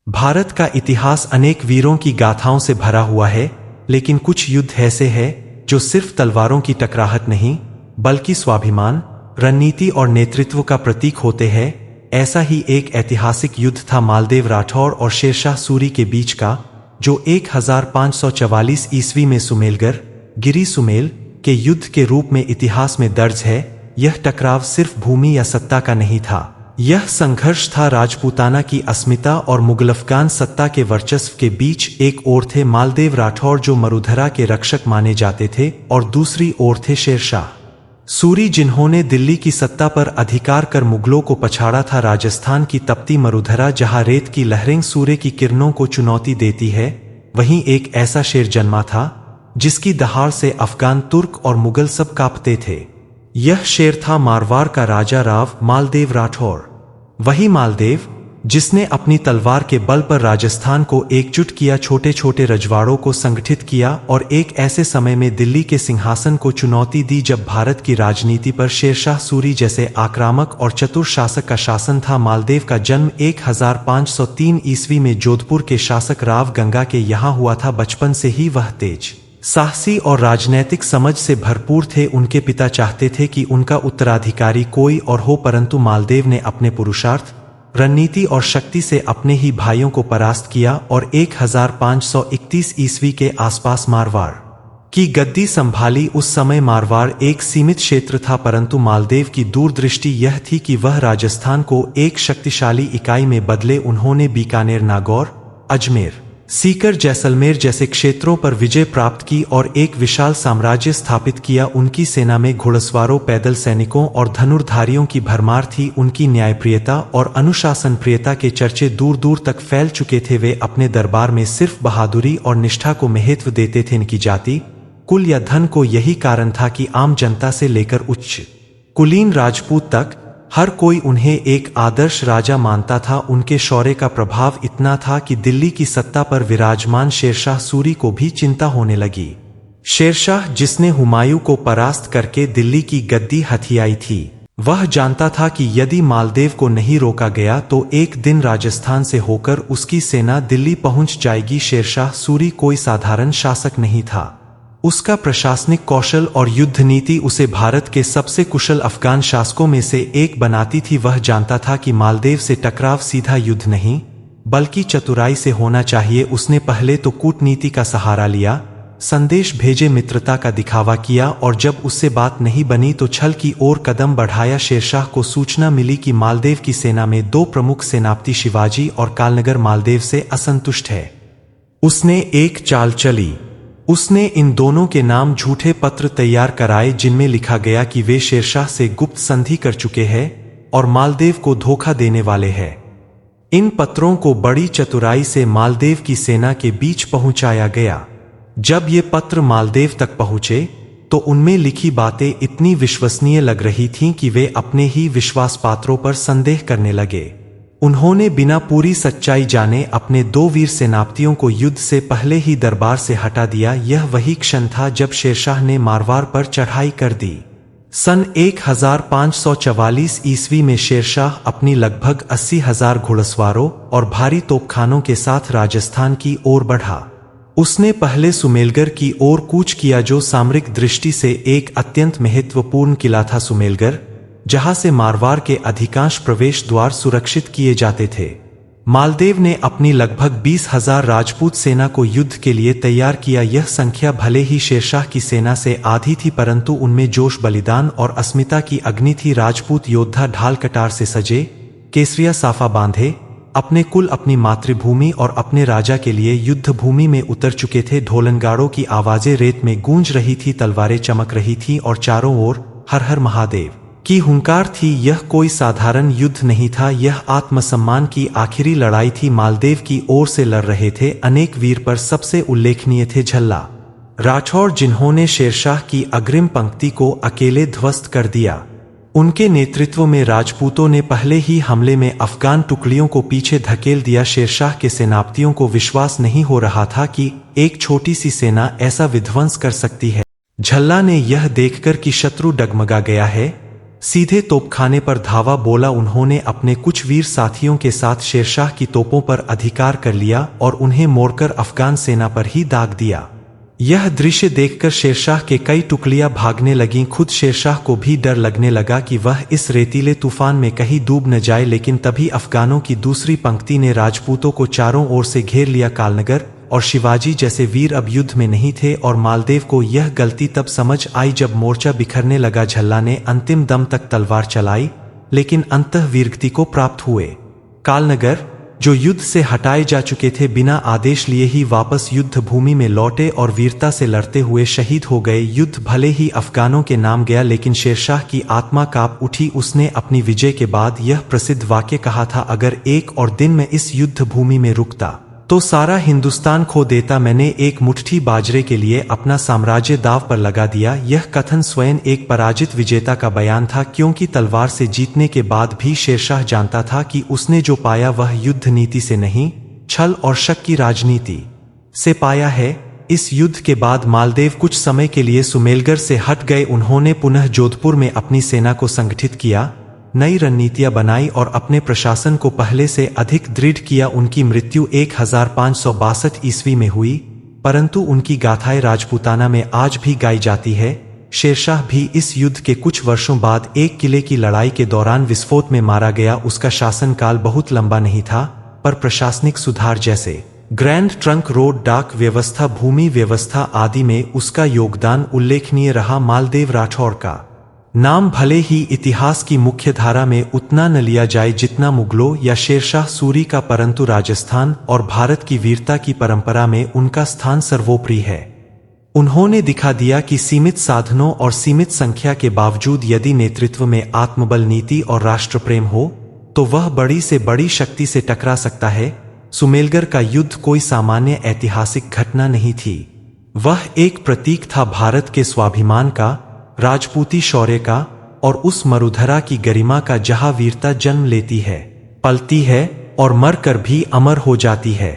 भारत का इतिहास अनेक वीरों की गाथाओं से भरा हुआ है, लेकिन कुछ युद्ध ऐसे हैं जो सिर्फ तलवारों की टकराहट नहीं, बल्कि स्वाभिमान, रणनीति और नेतृत्व का प्रतीक होते हैं। ऐसा ही एक ऐतिहासिक युद्ध था मालदेव राठौर और शेरशाह सूरी के बीच का, जो 1544 ईस्वी में सुमेलगर गिरी सुमेल के युद्ध के रूप में इतिहास में दर्ज है। यह टकराव सिर्फ भूमि या सत्ता का नहीं था, यह संघर्ष था राजपूताना की अस्मिता और मुगल अफगान सत्ता के वर्चस्व के बीच। एक ओर थे मालदेव राठौर जो मरुधरा के रक्षक माने जाते थे, और दूसरी ओर थे शेरशाह सूरी जिन्होंने दिल्ली की सत्ता पर अधिकार कर मुगलों को पछाड़ा था। राजस्थान की तपती मरुधरा जहां रेत की लहरें सूर्य की किरणों को चुनौती देती है, वहीं एक ऐसा शेर जन्मा था जिसकी दहाड़ से अफगान, तुर्क और मुगल सब कांपते थे। यह शेर था मारवाड़ का राजा राव मालदेव राठौर, वही मालदेव जिसने अपनी तलवार के बल पर राजस्थान को एकजुट किया, छोटे छोटे रजवाड़ों को संगठित किया और एक ऐसे समय में दिल्ली के सिंहासन को चुनौती दी जब भारत की राजनीति पर शेरशाह सूरी जैसे आक्रामक और चतुर शासक का शासन था। मालदेव का जन्म 1503 ईस्वी में जोधपुर के शासक राव गंगा के यहाँ हुआ था। बचपन से ही वह तेज, साहसी और राजनैतिक समझ से भरपूर थे। उनके पिता चाहते थे कि उनका उत्तराधिकारी कोई और हो, परंतु मालदेव ने अपने पुरुषार्थ, रणनीति और शक्ति से अपने ही भाइयों को परास्त किया और 1531 ईस्वी के आसपास मारवाड़ की गद्दी संभाली। उस समय मारवाड़ एक सीमित क्षेत्र था, परंतु मालदेव की दूरदृष्टि यह थी कि वह राजस्थान को एक शक्तिशाली इकाई में बदले। उन्होंने बीकानेर, नागौर, अजमेर, सीकर, जैसलमेर जैसे क्षेत्रों पर विजय प्राप्त की और एक विशाल साम्राज्य स्थापित किया। उनकी सेना में घुड़सवारों, पैदल सैनिकों और धनुर्धारियों की भरमार थी। उनकी न्यायप्रियता और अनुशासन प्रियता के चर्चे दूर दूर तक फैल चुके थे। वे अपने दरबार में सिर्फ बहादुरी और निष्ठा को महत्व देते थे, इनकी जाति, कुल या धन को। यही कारण था कि आम जनता से लेकर उच्च कुलीन राजपूत तक हर कोई उन्हें एक आदर्श राजा मानता था। उनके शौर्य का प्रभाव इतना था कि दिल्ली की सत्ता पर विराजमान शेरशाह सूरी को भी चिंता होने लगी। शेरशाह, जिसने हुमायूं को परास्त करके दिल्ली की गद्दी हथियाई थी, वह जानता था कि यदि मालदेव को नहीं रोका गया तो एक दिन राजस्थान से होकर उसकी सेना दिल्ली पहुंच जाएगी। शेरशाह सूरी कोई साधारण शासक नहीं था। उसका प्रशासनिक कौशल और युद्ध नीति उसे भारत के सबसे कुशल अफगान शासकों में से एक बनाती थी। वह जानता था कि मालदेव से टकराव सीधा युद्ध नहीं, बल्कि चतुराई से होना चाहिए। उसने पहले तो कूटनीति का सहारा लिया, संदेश भेजे, मित्रता का दिखावा किया और जब उससे बात नहीं बनी तो छल की ओर कदम बढ़ाया। शेरशाह को सूचना मिली कि मालदेव की सेना में दो प्रमुख सेनापति शिवाजी और कालनगर मालदेव से असंतुष्ट है। उसने एक चाल चली। उसने इन दोनों के नाम झूठे पत्र तैयार कराए जिनमें लिखा गया कि वे शेरशाह से गुप्त संधि कर चुके हैं और मालदेव को धोखा देने वाले हैं। इन पत्रों को बड़ी चतुराई से मालदेव की सेना के बीच पहुंचाया गया। जब ये पत्र मालदेव तक पहुंचे तो उनमें लिखी बातें इतनी विश्वसनीय लग रही थीं कि वे अपने ही विश्वास पात्रों पर संदेह करने लगे। उन्होंने बिना पूरी सच्चाई जाने अपने दो वीर सेनापतियों को युद्ध से पहले ही दरबार से हटा दिया। यह वही क्षण था जब शेरशाह ने मारवाड़ पर चढ़ाई कर दी। सन 1544 ईस्वी में शेरशाह अपनी लगभग 80,000 घुड़सवारों और भारी तोपखानों के साथ राजस्थान की ओर बढ़ा। उसने पहले सुमेलगर की ओर कूच किया, जो सामरिक दृष्टि से एक अत्यंत महत्वपूर्ण किला था। सुमेलगर, जहां से मारवाड़ के अधिकांश प्रवेश द्वार सुरक्षित किए जाते थे। मालदेव ने अपनी लगभग 20,000 राजपूत सेना को युद्ध के लिए तैयार किया। यह संख्या भले ही शेरशाह की सेना से आधी थी, परंतु उनमें जोश, बलिदान और अस्मिता की अग्नि थी। राजपूत योद्धा ढाल कटार से सजे, केसरिया साफा बांधे, अपने कुल, अपनी मातृभूमि और अपने राजा के लिए युद्ध भूमि में उतर चुके थे। ढोलनगाड़ों की आवाजें रेत में गूंज रही थी, तलवारें चमक रही थीं और चारों ओर हर हर महादेव की हुंकार थी। यह कोई साधारण युद्ध नहीं था, यह आत्मसम्मान की आखिरी लड़ाई थी। मालदेव की ओर से लड़ रहे थे अनेक वीर, पर सबसे उल्लेखनीय थे झल्ला राठौर, जिन्होंने शेरशाह की अग्रिम पंक्ति को अकेले ध्वस्त कर दिया। उनके नेतृत्व में राजपूतों ने पहले ही हमले में अफगान टुकड़ियों को पीछे धकेल दिया। शेरशाह के सेनापतियों को विश्वास नहीं हो रहा था कि एक छोटी सी सेना ऐसा विध्वंस कर सकती है। झल्ला ने यह देखकर कि शत्रु डगमगा गया है, सीधे तोपखाने पर धावा बोला। उन्होंने अपने कुछ वीर साथियों के साथ शेरशाह की तोपों पर अधिकार कर लिया और उन्हें मोड़कर अफगान सेना पर ही दाग दिया। यह दृश्य देखकर शेरशाह के कई टुकड़ियां भागने लगीं। खुद शेरशाह को भी डर लगने लगा कि वह इस रेतीले तूफान में कहीं डूब न जाए, लेकिन तभी अफगानों की दूसरी पंक्ति ने राजपूतों को चारों ओर से घेर लिया। कालनगर और शिवाजी जैसे वीर अब युद्ध में नहीं थे और मालदेव को यह गलती तब समझ आई जब मोर्चा बिखरने लगा। झल्ला ने अंतिम दम तक तलवार चलाई, लेकिन अंततः वीरगति को प्राप्त हुए। कालनगर, जो युद्ध से हटाए जा चुके थे, बिना आदेश लिए ही वापस युद्ध भूमि में लौटे और वीरता से लड़ते हुए शहीद हो गए। युद्ध भले ही अफगानों के नाम गया, लेकिन शेरशाह की आत्मा कांप उठी। उसने अपनी विजय के बाद यह प्रसिद्ध वाक्य कहा था, अगर एक और दिन मैं इस युद्ध भूमि में रुकता तो सारा हिंदुस्तान खो देता। मैंने एक मुट्ठी बाजरे के लिए अपना साम्राज्य दांव पर लगा दिया। यह कथन स्वयं एक पराजित विजेता का बयान था, क्योंकि तलवार से जीतने के बाद भी शेरशाह जानता था कि उसने जो पाया वह युद्ध नीति से नहीं, छल और शक की राजनीति से पाया है। इस युद्ध के बाद मालदेव कुछ समय के लिए सुमेलगर से हट गए। उन्होंने पुनः जोधपुर में अपनी सेना को संगठित किया, नई रणनीतियां बनाई और अपने प्रशासन को पहले से अधिक दृढ़ किया। उनकी मृत्यु 1562 ईस्वी में हुई, परंतु उनकी गाथाएं राजपूताना में आज भी गाई जाती है। शेरशाह भी इस युद्ध के कुछ वर्षों बाद एक किले की लड़ाई के दौरान विस्फोट में मारा गया। उसका शासनकाल बहुत लंबा नहीं था, पर प्रशासनिक सुधार जैसे ग्रैंड ट्रंक रोड, डाक व्यवस्था, भूमि व्यवस्था आदि में उसका योगदान उल्लेखनीय रहा। मालदेव राठौर का नाम भले ही इतिहास की मुख्य धारा में उतना न लिया जाए जितना मुगलों या शेरशाह सूरी का, परंतु राजस्थान और भारत की वीरता की परंपरा में उनका स्थान सर्वोपरि है। उन्होंने दिखा दिया कि सीमित साधनों और सीमित संख्या के बावजूद यदि नेतृत्व में आत्मबल, नीति और राष्ट्रप्रेम हो तो वह बड़ी से बड़ी शक्ति से टकरा सकता है। सुमेलगर का युद्ध कोई सामान्य ऐतिहासिक घटना नहीं थी, वह एक प्रतीक था भारत के स्वाभिमान का, राजपूती शौर्य का और उस मरुधरा की गरिमा का जहां वीरता जन्म लेती है, पलती है और मरकर भी अमर हो जाती है।